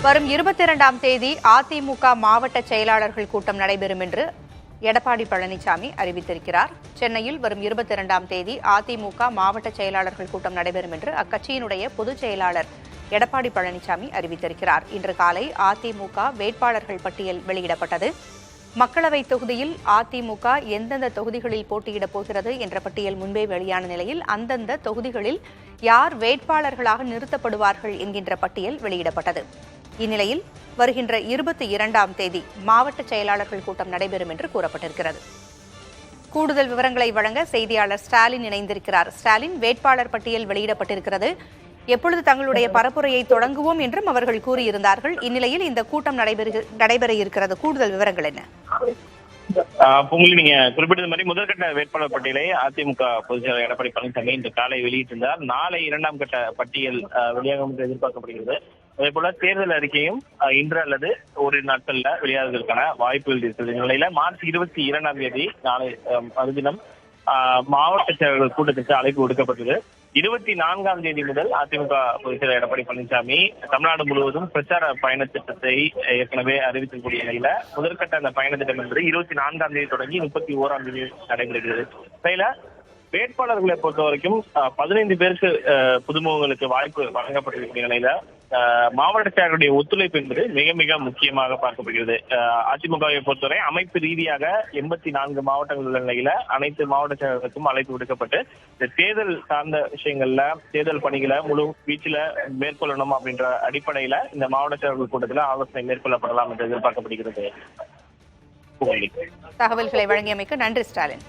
வரும் 22ஆம் தேதி அதிமுக மாவட்ட செயலாளர்கள் கூட்டம் நடைபெறும் என்று எடப்பாடி பழனிசாமி அறிவித்திருக்கிறார். சென்னையில் வரும் 22ஆம் தேதி அதிமுக மாவட்ட செயலாளர்கள் கூட்டம் நடைபெறும் என்று அக்கட்சியினுடைய பொதுச் செயலாளர் எடப்பாடி பழனிசாமி அறிவித்திருக்கிறார். இன்று காலை அதிமுக வேட்பாளர்கள் பட்டியல் வெளியிடப்பட்டது. மக்களவைத் தொகுதியில் அதிமுக எந்தெந்த தொகுதிகளில் போட்டியிடப் போகிறது என்ற பட்டியல் முன்பே வெளியான நிலையில் அந்தந்த தொகுதிகளில் யார் வேட்பாளர்களாக நிறுத்தப்படுவார்கள் என்கின்ற பட்டியல் வெளியிடப்பட்டது. இந்நிலையில் வருகின்ற 22ஆம் தேதி மாவட்ட செயலாளர்கள் கூட்டம் நடைபெறும் என்று கூறப்பட்டிருக்கிறது. கூடுதல் விவரங்களை வழங்க செய்தியாளர் ஸ்டாலின் இணைந்திருக்கிறார். ஸ்டாலின், வேட்பாளர் பட்டியல் வெளியிடப்பட்டிருக்கிறது. எப்பொழுது தங்களுடைய பரப்புரையை தொடங்குவோம் என்றும் அவர்கள் கூறியிருந்தார்கள். இந்நிலையில் இந்த கூட்டம் நடைபெற இருக்கிறது. கூடுதல் விவரங்கள் என்ன? நீங்க குறிப்பிட்டது மாதிரி முதற்கட்ட வேட்பாளர் பட்டியலை அதிமுக பொதுச் செயலாளர் எடப்பாடி பழனிசாமி இன்று காலை வெளியிட்டிருந்தார். நாளை 2ஆம் கட்ட பட்டியல் வெளியாகும் என்று எதிர்பார்க்கப்படுகிறது. அதே போல தேர்தல் அறிக்கையும் இன்று அல்லது ஒரு நாட்கள்ல வெளியாவதற்கான வாய்ப்புகள் இருக்கிறது. இந்த நிலையில மார்ச் 22ஆம் தேதி நாளை மறுதினம் மாவட்ட செயலாளர்கள் கூட்டத்திற்கு அழைப்பு விடுக்கப்பட்டது. 24ஆம் தேதி முதல் அதிமுக பொதுச் செயலாளர் எடப்பாடி பழனிசாமி தமிழ்நாடு முழுவதும் பிரச்சார பயண திட்டத்தை ஏற்கனவே அறிவிக்கக்கூடிய நிலையில முதற்கட்ட அந்த பயண திட்டம் என்பது 24ஆம் தேதி தொடங்கி 31ஆம் தேதி நடைபெறுகிறது. வேட்பாளர்களை பொறுத்த வரைக்கும் 15 பேருக்கு புதுமுகங்களுக்கு வாய்ப்பு வழங்கப்பட்டிருக்கிற நிலையில மாவட்ட செயலருடைய ஒத்துழைப்பு என்பது மிக மிக முக்கியமாக பார்க்கப்படுகிறது. அதிமுகவை பொறுத்தவரை அமைப்பு ரீதியாக 84 மாவட்டங்கள் உள்ள நிலையில அனைத்து மாவட்ட செயலர்களுக்கும் அழைப்பு விடுக்கப்பட்டு இந்த தேர்தல் சார்ந்த விஷயங்கள்ல தேர்தல் பணிகளை முழு வீச்சில மேற்கொள்ளணும் அப்படின்ற அடிப்படையில இந்த மாவட்ட செயலர்கள் கூட்டத்தில் ஆலோசனை மேற்கொள்ளப்படலாம் என்று எதிர்பார்க்கப்படுகிறது. தகவல்களை வழங்கியமைக்கு நன்றி ஸ்டாலின்.